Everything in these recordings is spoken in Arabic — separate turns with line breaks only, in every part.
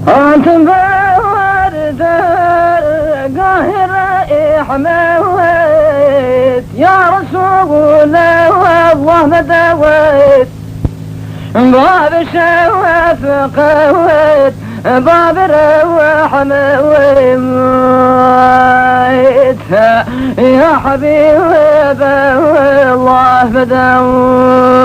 أنت بورد قاهر حمويت يا رسول الله ما داويت باب الشواف قويت باب الروح مويت يا حبيب الله ما داويت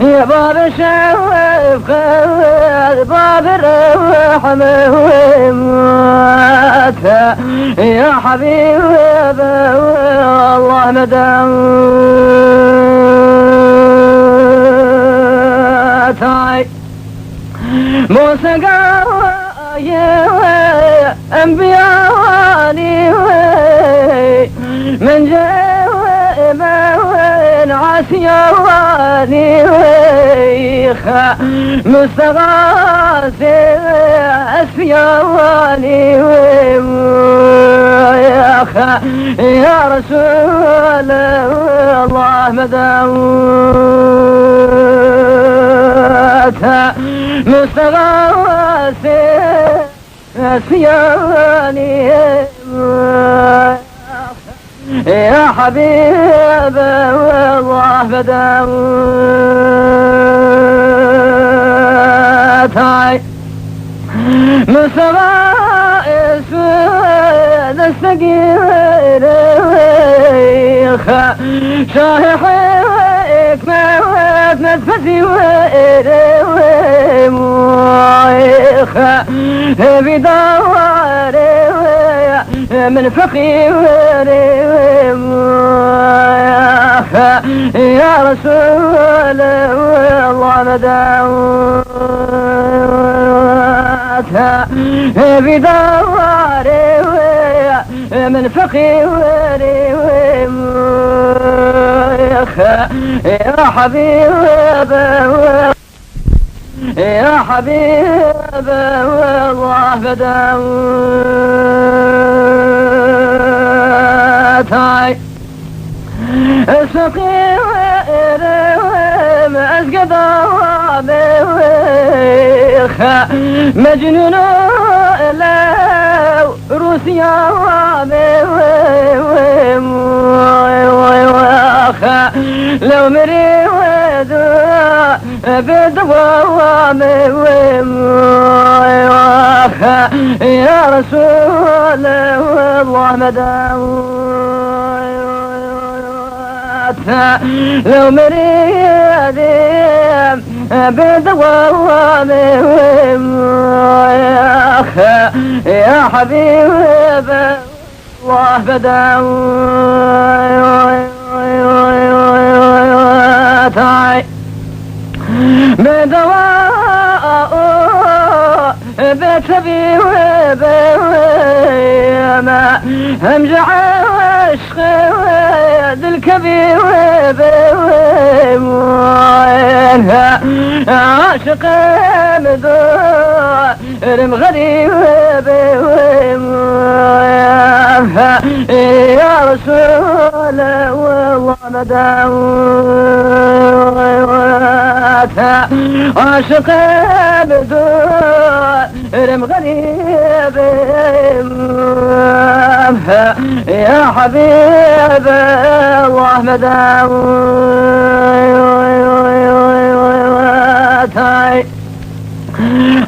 يا باب الشواف قويت باب الروح مويت يا حبيب الله ما داويت موسى يا أنبياني من جاء وين عسياني مستغاث أسفياني يا رسول الله مداوت مستغاث أسفياني يا حبيب الله بداوت مستغاث نستقير شاهح موت نتفتي بدوار من فقير يا رسول الله مداوت بدوار من فقير يا حبيب يا حبيب الله بداوت سقير أسقط مجنون لو روسيا لو مريض بدوام يا رسول الله مداوت لو مريض بدوام يا حبيب الله بداوت بدواء بتبي وبما همجع عشق الكبير عاشق مدور مغريب يا رسول الله مداوت عاشق بدور مغريب يا حبيب الله مداوت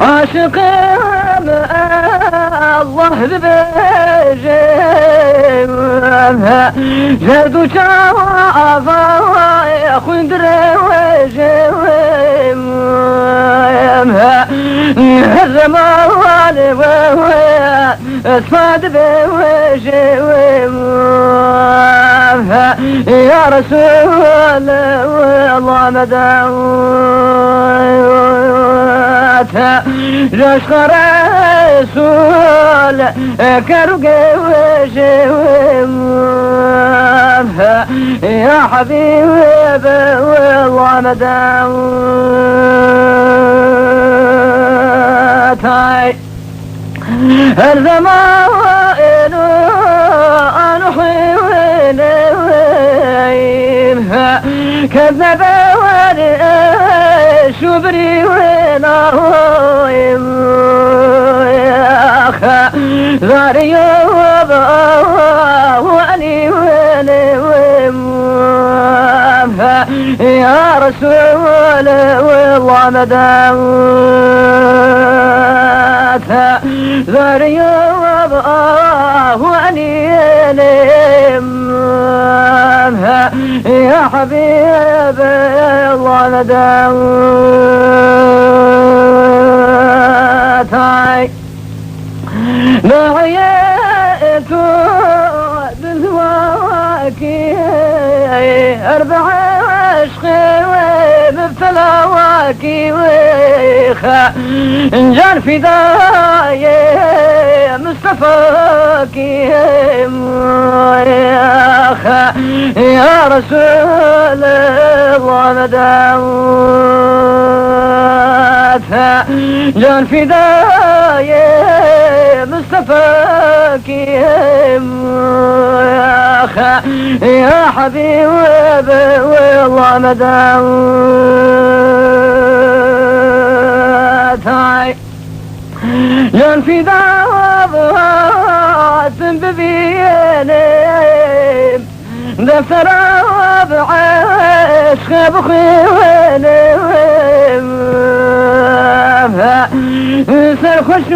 عاشق الله بجيبها جد وشافا خندر وجيبها الزمان وهو اسفاد بوجيبها يا رسول الله مداوت جاش رسول كرقي وجيبها يا حبيب الله مداوت الزمان أنحي وليها كذب شبري وينه ذاري واني ويني يا رسول والله مدامت ذاري واني يا حبيب الله مدامت دعيت بالهواك أربع عشقي وبابتلاواك ويخا جان في داي مصطفاك يا رسول الله مدامت جان في داي مصطفاك يا حبيب والله مدامت جان في دابات ببيني دفتر بعشق بخيوني سرخش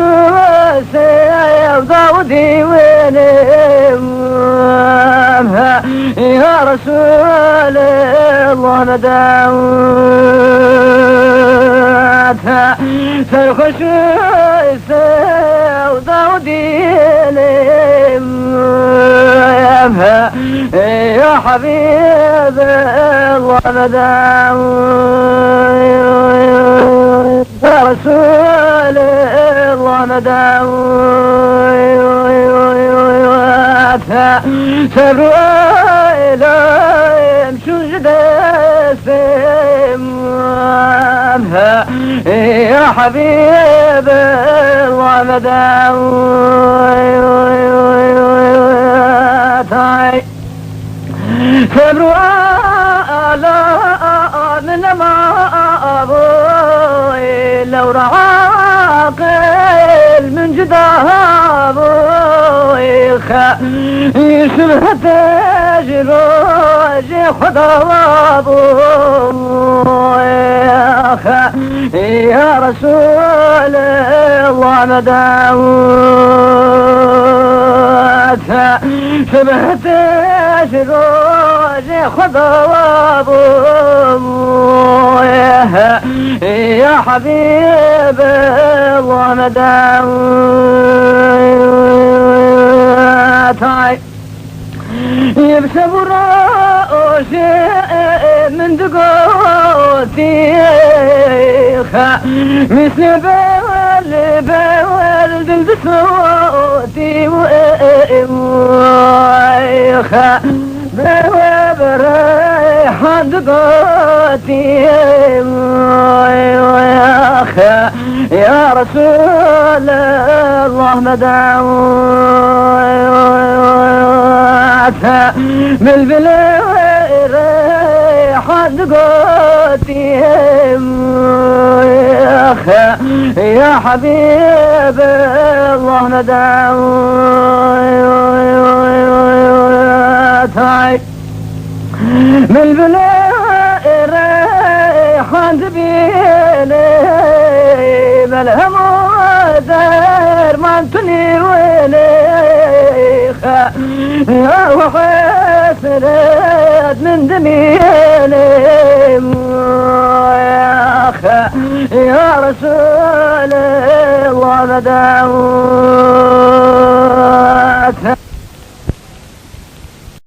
وسيوداودي ويني يا رسول الله مدامت سرخش وسيوداودي يا حبيب الله مدامت يا رسول الله مدامت سبروا إلهم شجد سمها يا حبيب الله مدامت سبروا على من ما أبوي لو رعاقل من جداب يشبه تجروج خدا يا رسول الله مدامت شبه تجروج خدا يا حبيب الله مدامت يبسم رأسي من دقوتي مثل بولد صوتي بريحة دقوتي يا رسول الله مدامت بالبلاد ريحة دقوتي يا حبيب الله مدامت بالبلاد ريحة بيني ملهم ودار ما انتني وليخ وحسرت من دميني يا رسول الله مدام